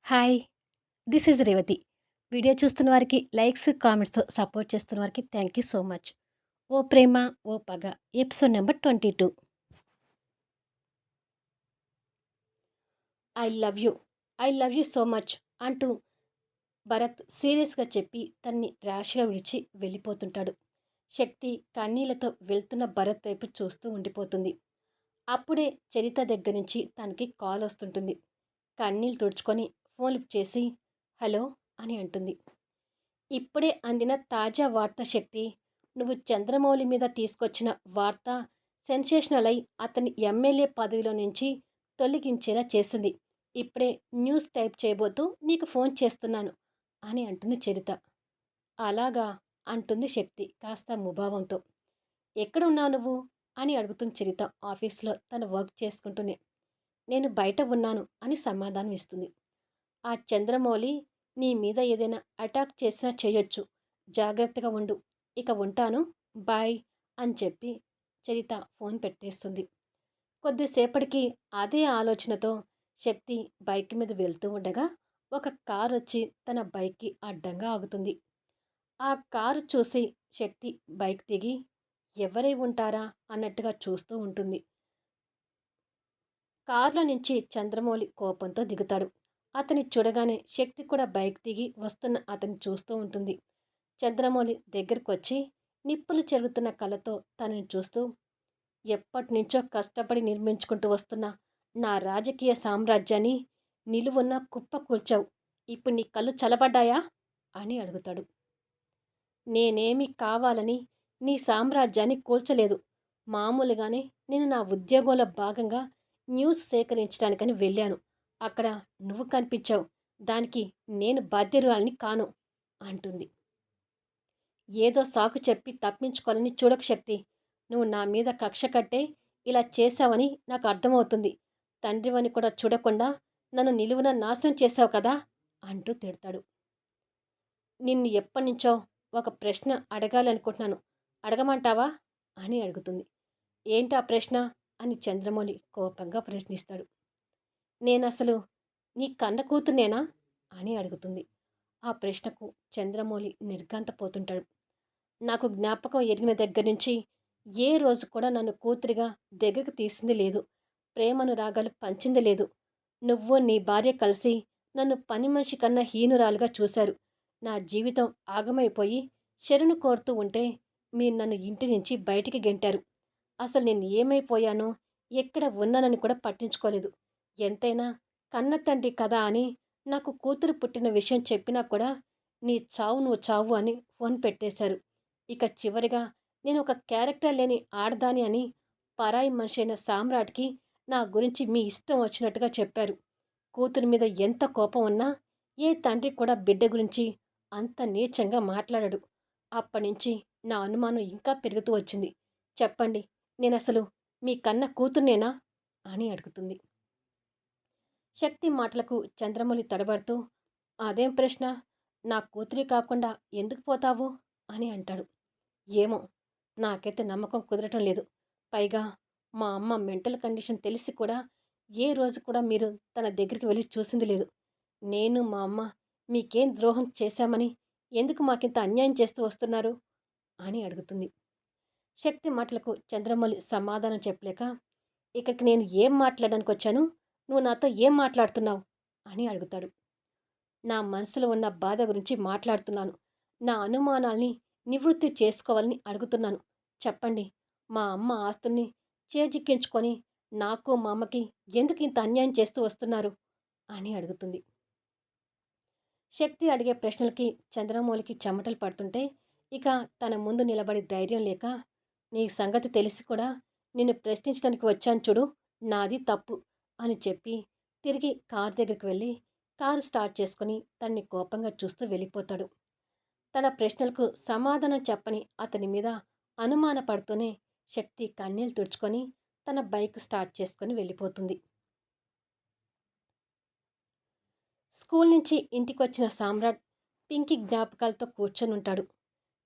Hi! This is Revathi. Video చూస్తున్న వారికి likes, కామెంట్స్‌తో support చేస్తున్న వారికి థ్యాంక్ యూ సో మచ్. 'ఓ ప్రేమ ఓ పగ' episode number 22. I love you so much అంటూ భరత్ సీరియస్‌గా చెప్పి తనని ర్యాష్‌గా విడిచి వెళ్ళిపోతుంటాడు. శక్తి కన్నీళ్లతో వెళ్తున్న భరత్ వైపు చూస్తూ ఉండిపోతుంది. అప్పుడే చరిత దగ్గర నుంచి తనకి కాల్ వస్తుంటుంది. కన్నీళ్లు తుడుచుకొని ఫోన్ లిఫ్ట్ చేసి హలో అని అంటుంది. ఇప్పుడే అందిన తాజా వార్త శక్తి. నువ్వు చంద్రమౌళి మీద తీసుకొచ్చిన వార్త సెన్సేషనల్ అయి అతని ఎమ్మెల్యే పదవిలో నుంచి తొలగించేలా చేసింది. ఇప్పుడే న్యూస్ టైప్ చేయబోతూ నీకు ఫోన్ చేస్తున్నాను అని అంటుంది చరిత. అలాగా అంటుంది శక్తి కాస్త ముభావంతో. ఎక్కడ ఉన్నావు నువ్వు అని అడుగుతుంది చరిత ఆఫీస్లో తన వర్క్ చేసుకుంటూనే. నేను బయట ఉన్నాను అని సమాధానం ఇస్తుంది. ఆ చంద్రమౌళి నీ మీద ఏదైనా అటాక్ చేసినా చేయొచ్చు. జాగ్రత్తగా ఉండు. ఇక ఉంటాను. బాయ్ అని చెప్పి చరిత ఫోన్ పెట్టేస్తుంది. కొద్దిసేపటికి అదే ఆలోచనతో శక్తి బైక్ మీద వెళ్తూ ఉండగా ఒక కారు వచ్చి తన బైక్కి అడ్డంగా ఆగుతుంది. ఆ కారు చూసి శక్తి బైక్ దిగి ఎవరై ఉంటారా అన్నట్టుగా చూస్తూ ఉంటుంది. కారులో నుంచి చంద్రమౌళి కోపంతో దిగుతాడు. అతన్ని చూడగానే శక్తి కూడా బైక్ దిగి వస్తున్న అతన్ని చూస్తూ ఉంటుంది. చంద్రమౌళి దగ్గరకొచ్చి నిప్పులు చెరుగుతున్న కళ్ళతో తనని చూస్తూ, ఎప్పటినుంచో కష్టపడి నిర్మించుకుంటూ వస్తున్న నా రాజకీయ సామ్రాజ్యాన్ని నిలువున్న కుప్ప కూల్చావు. ఇప్పుడు నీ కళ్ళు చల్లబడ్డాయా అని అడుగుతాడు. నేనేమి కావాలని నీ సామ్రాజ్యాన్ని కూల్చలేదు. మామూలుగానే నేను నా ఉద్యోగంలో భాగంగా న్యూస్ సేకరించడానికని వెళ్ళాను. అక్కడ నువ్వు కనిపించావు. దానికి నేను బాధ్యురాలిని కాను అంటుంది. ఏదో సాకు చెప్పి తప్పించుకోవాలని చూడకు శక్తి. నువ్వు నా మీద కక్ష కట్టే ఇలా చేశావని నాకు అర్థమవుతుంది. తండ్రివని కూడా చూడకుండా నన్ను నిలువున నాశనం చేశావు కదా అంటూ తిడతాడు. నిన్ను ఎప్పటినుంచో ఒక ప్రశ్న అడగాలనుకుంటున్నాను. అడగమంటావా అని అడుగుతుంది. ఏంటా ప్రశ్న అని చంద్రమౌళి కోపంగా ప్రశ్నిస్తాడు. నేనసలు నీ కన్న కూతుర్నేనా అని అడుగుతుంది. ఆ ప్రశ్నకు చంద్రమౌళి నిర్ఘాంతపోతుంటాడు. నాకు జ్ఞాపకం ఎరిగిన దగ్గర నుంచి ఏ రోజు కూడా నన్ను కూతురిగా దగ్గరికి తీసింది లేదు. ప్రేమనురాగాలు పంచింది లేదు. నువ్వు నీ భార్య కలిసి నన్ను పని మనిషి కన్నా హీనురాలుగా చూశారు. నా జీవితం ఆగమైపోయి శరణు కోరుతూ ఉంటే మీరు నన్ను ఇంటి నుంచి బయటికి గెంటారు. అసలు నేను ఏమైపోయానో, ఎక్కడ ఉన్నానని కూడా పట్టించుకోలేదు. ఎంతైనా కన్న తండ్రి కదా అని నాకు కూతురు పుట్టిన విషయం చెప్పినా కూడా నీ చావు నువ్వు చావు అని ఫోన్ పెట్టేశారు. ఇక చివరిగా నేను ఒక క్యారెక్టర్ లేని ఆడదాని అని పరాయి మనిషి అయిన సామ్రాట్కి నా గురించి మీ ఇష్టం వచ్చినట్టుగా చెప్పారు. కూతురి మీద ఎంత కోపం ఉన్నా ఏ తండ్రి కూడా బిడ్డ గురించి అంత నీచంగా మాట్లాడడు. అప్పటినుంచి నా అనుమానం ఇంకా పెరుగుతూ వచ్చింది. చెప్పండి, నేనసలు మీ కన్న కూతుర్నేనా అని అడుగుతుంది. శక్తి మాటలకు చంద్రమౌళి తడబడుతూ, అదేం ప్రశ్న? నా కూతురి కాకుండా ఎందుకు పోతావు అని అంటాడు. ఏమో, నాకైతే నమ్మకం కుదరటం లేదు. పైగా మా అమ్మ మెంటల్ కండిషన్ తెలిసి కూడా ఏ రోజు కూడా మీరు తన దగ్గరికి వెళ్ళి చూసింది లేదు. నేను మా అమ్మ మీకేం ద్రోహం చేశామని ఎందుకు మాకింత అన్యాయం చేస్తూ వస్తున్నారు అని అడుగుతుంది. శక్తి మాటలకు చంద్రమౌళి సమాధానం చెప్పలేక, ఇక్కడికి నేను ఏం మాట్లాడడానికి వచ్చాను, నువ్వు నాతో ఏం మాట్లాడుతున్నావు అని అడుగుతాడు. నా మనసులో ఉన్న బాధ గురించి మాట్లాడుతున్నాను. నా అనుమానాల్ని నివృత్తి చేసుకోవాలని అడుగుతున్నాను. చెప్పండి, మా అమ్మ ఆస్తుల్ని చేజిక్కించుకొని నాకు మా అమ్మకి ఎందుకు ఇంత అన్యాయం చేస్తూ వస్తున్నారు అని అడుగుతుంది. శక్తి అడిగే ప్రశ్నలకి చంద్రమౌళికి చెమటలు పడుతుంటే ఇక తన ముందు నిలబడి ధైర్యం లేక, నీ సంగతి తెలిసి కూడా నిన్ను ప్రశ్నించడానికి వచ్చాను చూడు, నాది తప్పు అని చెప్పి తిరిగి కారు దగ్గరికి వెళ్ళి కారు స్టార్ట్ చేసుకుని తన్ని కోపంగా చూస్తూ వెళ్ళిపోతాడు. తన ప్రశ్నలకు సమాధానం చెప్పని అతని మీద అనుమానపడుతూనే శక్తి కన్నీళ్లు తుడుచుకొని తన బైక్ స్టార్ట్ చేసుకుని వెళ్ళిపోతుంది. స్కూల్ నుంచి ఇంటికొచ్చిన సామ్రాట్ పింకీ జ్ఞాపకాలతో కూర్చొనుంటాడు.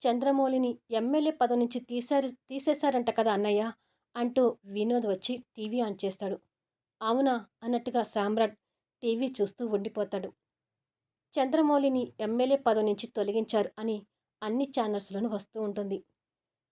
చంద్రమౌళిని ఎమ్మెల్యే పదవి నుంచి తీసేశారంట కదా అన్నయ్య అంటూ వినోద్ వచ్చి టీవీ ఆన్ చేస్తాడు. అవునా అన్నట్టుగా సామ్రాట్ టీవీ చూస్తూ ఉండిపోతాడు. చంద్రమౌళిని ఎమ్మెల్యే పదవి నుంచి తొలగించారు అని అన్ని ఛానల్స్‌లోనూ వస్తూ ఉంటుంది.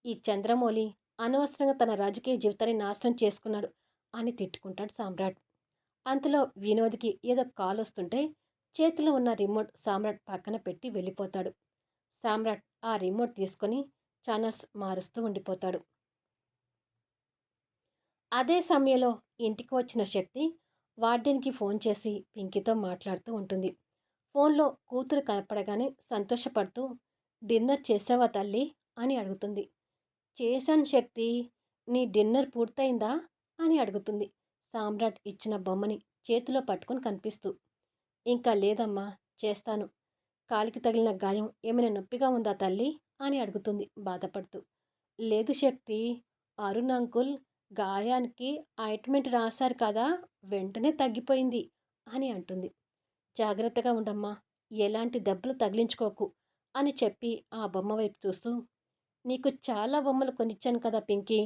ఈ చంద్రమౌళి అనవసరంగా తన రాజకీయ జీవితాన్ని నాశనం చేసుకున్నాడు అని తిట్టుకుంటాడు సామ్రాట్. అంతలో వినోద్‌కి ఏదో కాలొస్తుంటే చేతిలో ఉన్న రిమోట్ సామ్రాట్ పక్కన పెట్టి వెళ్ళిపోతాడు. సామ్రాట్ ఆ రిమోట్ తీసుకొని ఛానల్స్ మారుస్తూ ఉండిపోతాడు. అదే సమయంలో ఇంటికి వచ్చిన శక్తి వార్డెన్‌కి ఫోన్ చేసి పింకీతో మాట్లాడుతూ ఉంటుంది. ఫోన్‌లో కూతురు కనపడగానే సంతోషపడుతూ "డిన్నర్ చేసావా తల్లి?" అని అడుగుతుంది. "చేశాను శక్తి. నీ డిన్నర్ పూర్తయిందా?" అని అడుగుతుంది. సామ్రాట్ ఇచ్చిన బొమ్మని చేతిలో పట్టుకొని కనిపిస్తూ. "ఇంకా లేదమ్మా, చేస్తాను. కాలికి తగిలిన గాయం ఏమైనా నొప్పిగా ఉందా తల్లి?" అని అడుగుతుంది బాధపడుతూ. "లేదు శక్తి. అరుణ్ అంకుల్ గాయానికి ఆయింట్మెంట్ రాశారు కదా, వెంటనే తగ్గిపోయింది" అని అంటుంది. "జాగ్రత్తగా ఉండమ్మా. ఎలాంటి దెబ్బలు తగిలించుకోకు" అని చెప్పి ఆ బొమ్మ వైపు చూస్తూ, "నీకు చాలా బొమ్మలు కొనిచ్చాను కదా పింకీ.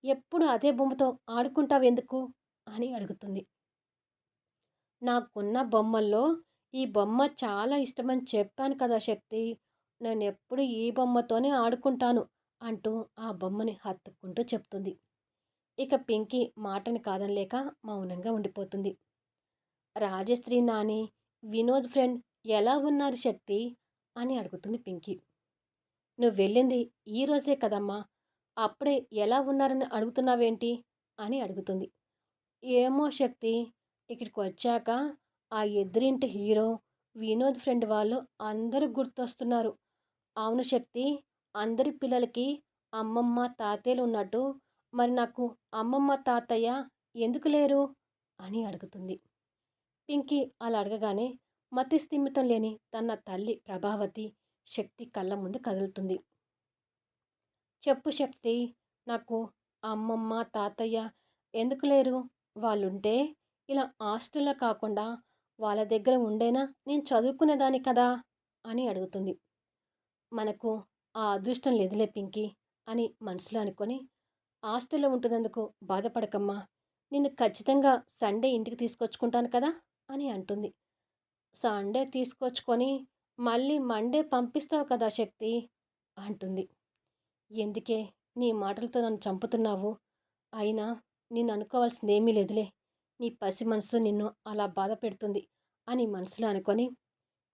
ఎప్పుడు అదే బొమ్మతో ఆడుకుంటావెందుకు?" అని అడుగుతుంది. "నాకున్న బొమ్మల్లో ఈ బొమ్మ చాలా ఇష్టమని చెప్పాను కదా శక్తి. నేనెప్పుడు ఈ బొమ్మతోనే ఆడుకుంటాను" అంటూ ఆ బొమ్మని హత్తుకుంటూ చెప్తుంది. ఇక పింకీ మాటని కాదనలేక మౌనంగా ఉండిపోతుంది. రాజశ్రీ నాని, వినోద్ ఫ్రెండ్ ఎలా ఉన్నారు శక్తి అని అడుగుతుంది పింకీ. "నువ్వు వెళ్ళింది ఈ రోజే కదమ్మా, అప్పుడే ఎలా ఉన్నారని అడుగుతున్నావేంటి?" అని అడుగుతుంది. "ఏమో శక్తి, ఇక్కడికి వచ్చాక ఆ ఎదురింటి హీరో, వినోద్ ఫ్రెండ్ వాళ్ళు అందరూ గుర్తొస్తున్నారు. అవును శక్తి, అందరి పిల్లలకి అమ్మమ్మ, తాతయ్యలు ఉన్నట్టు మరి నాకు అమ్మమ్మ, తాతయ్య ఎందుకు లేరు?" అని అడుగుతుంది. పింకీ అలా అడగగానే మతిస్థిమితం లేని తన తల్లి ప్రభావతి శక్తి కళ్ళ ముందు కదులుతుంది. "చెప్పు శక్తి, నాకు అమ్మమ్మ, తాతయ్య ఎందుకు లేరు? వాళ్ళుంటే ఇలా హాస్టల్‌లో కాకుండా వాళ్ళ దగ్గర ఉండేనా నేను చదువుకునేదాన్ని కదా" అని అడుగుతుంది. "మనకు ఆ అదృష్టం లేదులే పింకీ" అని మనసులో అనుకొని, "హాస్టల్‌లో ఉంటున్నందుకు బాధపడకమ్మా. నిన్ను ఖచ్చితంగా సండే ఇంటికి తీసుకొచ్చుకుంటాను కదా" అని అంటుంది. "సండే తీసుకొచ్చుకొని మళ్ళీ మండే పంపిస్తావు కదా శక్తి" అంటుంది. "ఎందుకే నీ మాటలతో నన్ను చంపుతున్నావు? అయినా నేను అనుకోవాల్సిందేమీ లేదులే. నీ పసి మనసు నిన్ను అలా బాధ పెడుతుంది" అని మనసులో అనుకొని,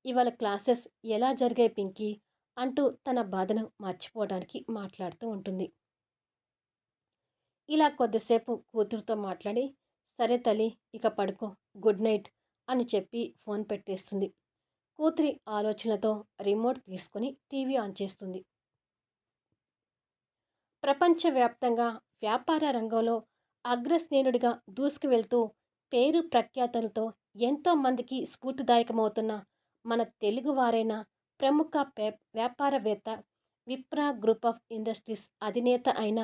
"ఇవాళ క్లాసెస్ ఎలా జరిగాయి పింకీ" అంటూ తన బాధను మర్చిపోవడానికి మాట్లాడుతూ ఉంటుంది. ఇలా కొద్దిసేపు కూతురుతో మాట్లాడి, "సరే తల్లి, ఇక పడుకో, గుడ్ నైట్" అని చెప్పి ఫోన్ పెట్టేస్తుంది. కూతురి ఆలోచనలతో రిమోట్ తీసుకొని టీవీ ఆన్ చేస్తుంది. ప్రపంచవ్యాప్తంగా వ్యాపార రంగంలో అగ్రశ్రేణుడిగా దూసుకు వెళ్తూ పేరు ప్రఖ్యాతలతో ఎంతో మందికి స్ఫూర్తిదాయకమవుతున్న మన తెలుగువారైన ప్రముఖ వ్యాపారవేత్త, విప్రా గ్రూప్ ఆఫ్ ఇండస్ట్రీస్ అధినేత అయిన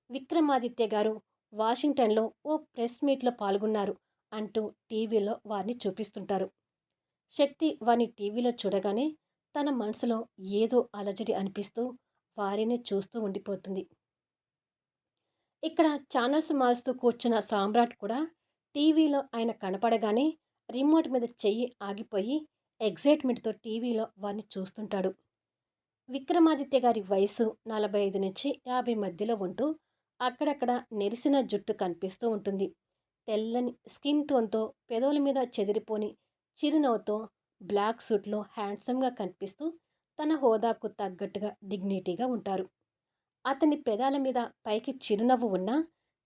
విక్రమాదిత్య గారు వాషింగ్టన్లో ఓ ప్రెస్ మీట్లో పాల్గొన్నారు అంటూ టీవీలో వారిని చూపిస్తుంటారు. శక్తి వారిని టీవీలో చూడగానే తన మనసులో ఏదో అలజడి అనిపిస్తూ వారిని చూస్తూ ఉండిపోతుంది. ఇక్కడ ఛానల్స్ మారుస్తూ కూర్చున్న సామ్రాట్ కూడా టీవీలో ఆయన కనపడగానే రిమోట్ మీద చెయ్యి ఆగిపోయి ఎగ్జైట్మెంట్తో టీవీలో వారిని చూస్తుంటాడు. విక్రమాదిత్య గారి వయసు 45-50 మధ్యలో ఉంటూ అక్కడక్కడ నెరిసిన జుట్టు కనిపిస్తూ ఉంటుంది. తెల్లని స్కిన్ టోన్తో పెదవుల మీద చెదిరిపోని చిరునవ్వుతో బ్లాక్ సూట్లో హ్యాండ్సమ్గా కనిపిస్తూ తన హోదాకు తగ్గట్టుగా డిగ్నిటీగా ఉంటారు. అతని పెదాల మీద పైకి చిరునవ్వు ఉన్నా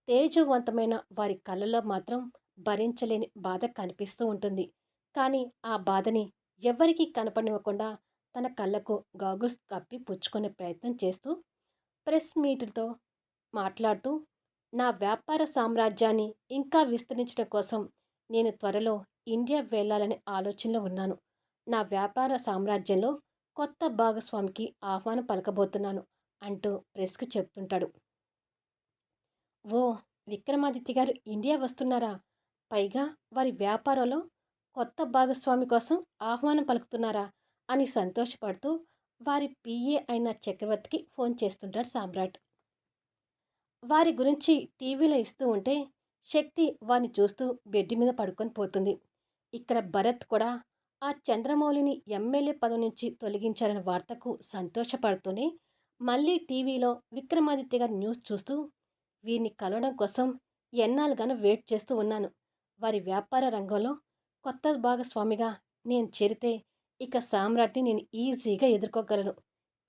తేజోవంతమైన వారి కళ్ళలో మాత్రం భరించలేని బాధ కనిపిస్తూ ఉంటుంది. కానీ ఆ బాధని ఎవ్వరికీ కనపడనివ్వకుండా తన కళ్ళకు గాగుల్స్ కప్పి పుచ్చుకునే ప్రయత్నం చేస్తూ ప్రెస్ మీటుతో మాట్లాడుతూ, "నా వ్యాపార సామ్రాజ్యాన్ని ఇంకా విస్తరించడం కోసం నేను త్వరలో ఇండియా వెళ్ళాలనే ఆలోచనలో ఉన్నాను. నా వ్యాపార సామ్రాజ్యంలో కొత్త భాగస్వామికి ఆహ్వానం పలకబోతున్నాను" అంటూ ప్రెస్‌కి చెప్తుంటాడు. "ఓహ్! విక్రమాదిత్య గారు ఇండియా వస్తున్నారా? పైగా వారి వ్యాపారంలో కొత్త భాగస్వామి కోసం ఆహ్వానం పలుకుతున్నారా?" అని సంతోషపడుతూ వారి పీఏ అయిన చక్రవర్తికి ఫోన్ చేస్తుంటాడు సామ్రాట్. వారి గురించి టీవీలో ఇస్తూ ఉంటే శక్తి వారిని చూస్తూ బెడ్ మీద పడుకొని పోతుంది. ఇక్కడ భరత్ కూడా ఆ చంద్రమౌళిని ఎమ్మెల్యే పదవి నుంచి తొలగించారన్న వార్తకు సంతోషపడుతూనే మళ్ళీ టీవీలో విక్రమాదిత్య గారి న్యూస్ చూస్తూ వీరిని కలవడం కోసం ఎన్నాళ్ళుగానో వెయిట్ చేస్తూ ఉన్నాను. వారి వ్యాపార రంగంలో కొత్త భాగస్వామిగా నేను చేరితే ఇక సామ్రాట్ని నేను ఈజీగా ఎదుర్కోగలను.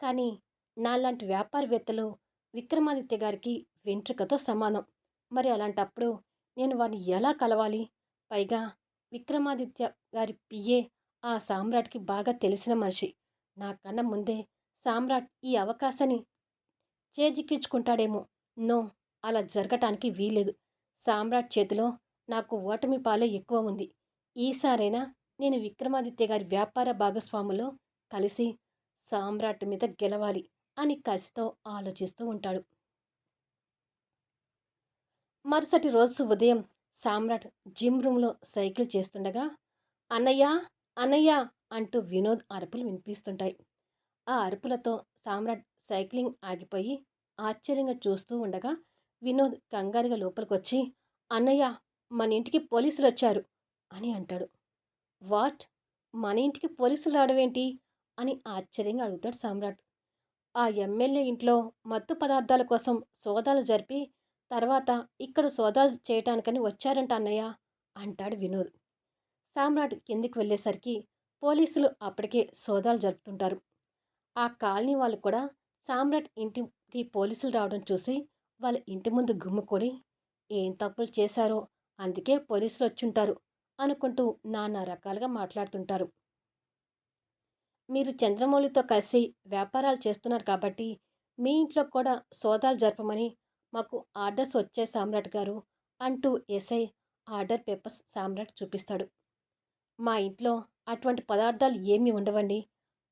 కానీ నాలాంటి వ్యాపారవేత్తలు విక్రమాదిత్య గారికి వెంట్రుకతో సమానం. మరి అలాంటప్పుడు నేను వారిని ఎలా కలవాలి? పైగా విక్రమాదిత్య గారి పిఏ ఆ సామ్రాట్‌కి బాగా తెలిసిన మనిషి. నాకన్నా ముందే సామ్రాట్ ఈ అవకాశాన్ని చేజిక్కించుకుంటాడేమో! నో! అలా జరగటానికి వీల్లేదు. సామ్రాట్ చేతిలో నాకు ఓటమి పాలే ఎక్కువ ఉంది. ఈసారైనా నేను విక్రమాదిత్య గారి వ్యాపార భాగస్వాములో కలిసి సామ్రాట్ మీద గెలవాలి అని కసితో ఆలోచిస్తూ ఉంటాడు. మరుసటి రోజు ఉదయం సామ్రాట్ జిమ్ రూమ్‌లో సైకిల్ చేస్తుండగా అన్నయ్య! అన్నయ్య! అంటూ వినోద్ అరుపులు వినిపిస్తుంటాయి. ఆ అరుపులతో సామ్రాట్ సైక్లింగ్ ఆగిపోయి ఆశ్చర్యంగా చూస్తూ ఉండగా వినోద్ కంగారుగా లోపలికొచ్చి అన్నయ్య! మన ఇంటికి పోలీసులొచ్చారు అని అంటాడు. వాట్? మన ఇంటికి పోలీసులు రావడమేంటి? అని ఆశ్చర్యంగా అడుగుతాడు సామ్రాట్. ఆ ఎమ్మెల్యే ఇంట్లో మత్తు పదార్థాల కోసం సోదాలు జరిపి తర్వాత ఇక్కడ సోదాలు చేయటానికని వచ్చారంట అన్నయ్య అంటాడు వినోద్. సామ్రాట్ కిందికి వెళ్ళేసరికి పోలీసులు అప్పటికే సోదాలు జరుపుతుంటారు. ఆ కాలనీ వాళ్ళు కూడా సామ్రాట్ ఇంటికి పోలీసులు రావడం చూసి వాళ్ళ ఇంటి ముందు గుమ్ముకొని ఏం తప్పులు చేశారో అందుకే పోలీసులు వచ్చుంటారు అనుకుంటూ నానా రకాలుగా మాట్లాడుతుంటారు. మీరు చంద్రమౌళితో కలిసి వ్యాపారాలు చేస్తున్నారు కాబట్టి మీ ఇంట్లో కూడా సోదాలు జరపమని మాకు ఆర్డర్స్ వచ్చాయి సామ్రాట్ గారు అంటూ ఎస్ఐ ఆర్డర్ పేపర్స్ సామ్రాట్ చూపిస్తాడు. మా ఇంట్లో అటువంటి పదార్థాలు ఏమీ ఉండవండి.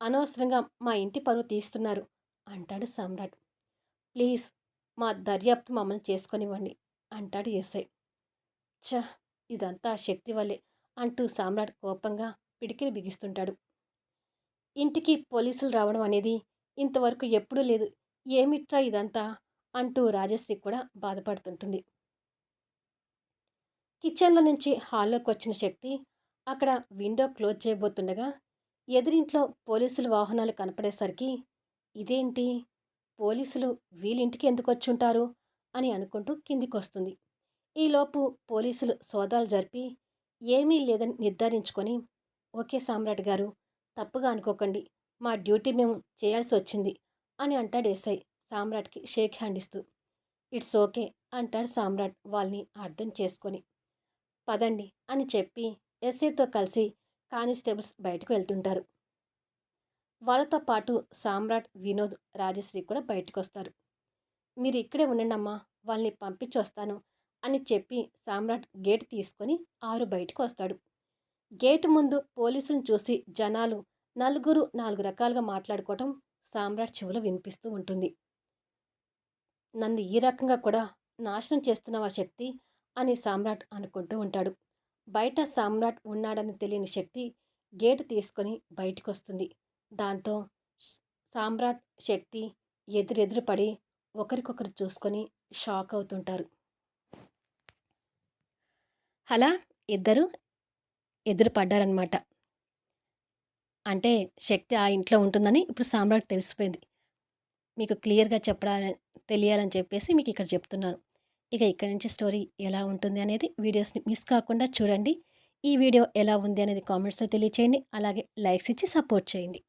అనవసరంగా మా ఇంటి పరువు తీస్తున్నారు అంటాడు సామ్రాట్. ప్లీజ్ మా దర్యాప్తు మమ్మల్ని చేసుకొనివ్వండి అంటాడు ఎస్ఐ. ఛ! ఇదంతా శక్తి వల్లే అంటూ సామ్రాట్ కోపంగా పిడికిలి బిగిస్తుంటాడు. ఇంటికి పోలీసులు రావడం అనేది ఇంతవరకు ఎప్పుడూ లేదు. ఏమిట్రా ఇదంతా అంటూ రాజశ్రీ కూడా బాధపడుతుంటుంది. కిచెన్లో నుంచి హాల్లోకి వచ్చిన శక్తి అక్కడ విండో క్లోజ్ చేయబోతుండగా ఎదురింట్లో పోలీసుల వాహనాలు కనపడేసరికి ఇదేంటి పోలీసులు వీళ్ళింటికి ఎందుకు వచ్చుంటారు అని అనుకుంటూ కిందికొస్తుంది. ఈలోపు పోలీసులు సోదాలు జరిపి ఏమీ లేదని నిర్ధారించుకొని ఓకే సామ్రాట్ గారు తప్పుగా అనుకోకండి మా డ్యూటీ మేము చేయాల్సి వచ్చింది అని అంటాడు ఎస్ఐ సామ్రాట్కి షేక్ హ్యాండ్ ఇస్తూ. ఇట్స్ ఓకే అంటాడు సామ్రాట్ వాళ్ళని అర్థం చేసుకొని. పదండి అని చెప్పి ఎస్ఐతో కలిసి కానిస్టేబుల్స్ బయటకు వెళ్తుంటారు. వాళ్ళతో పాటు సామ్రాట్, వినోద్, రాజశ్రీ కూడా బయటకొస్తారు. మీరు ఇక్కడే ఉండండమ్మా వాళ్ళని పంపించొస్తాను అని చెప్పి సామ్రాట్ గేట్ తీసుకొని బయటకు వస్తాడు. గేటు ముందు పోలీసులను చూసి జనాలు నలుగురు నాలుగు రకాలుగా మాట్లాడుకోవటం సామ్రాట్ చెవిలో వినిపిస్తూ ఉంటుంది. నన్ను ఈ రకంగా కూడా నాశనం చేస్తున్నావా శక్తి అని సామ్రాట్ అనుకుంటూ ఉంటాడు. బయట సామ్రాట్ ఉన్నాడని తెలియని శక్తి గేటు తీసుకొని బయటకొస్తుంది. దాంతో సామ్రాట్, శక్తి ఎదురెదురు పడి ఒకరికొకరు చూసుకొని షాక్ అవుతుంటారు. అలా ఇద్దరు ఎదురు పడ్డారనమాట. అంటే శక్తి ఆ ఇంట్లో ఉంటుందని ఇప్పుడు సామ్రాట్ తెలిసిపోయింది. మీకు క్లియర్‌గా తెలియాలని చెప్పేసి మీకు ఇక్కడ చెప్తున్నాను. ఇక ఇక్కడి నుంచి స్టోరీ ఎలా ఉంటుంది అనేది వీడియోస్‌ని మిస్ కాకుండా చూడండి. ఈ వీడియో ఎలా ఉంది అనేది కామెంట్స్‌లో తెలియచేయండి. అలాగే లైక్స్ ఇచ్చి సపోర్ట్ చేయండి.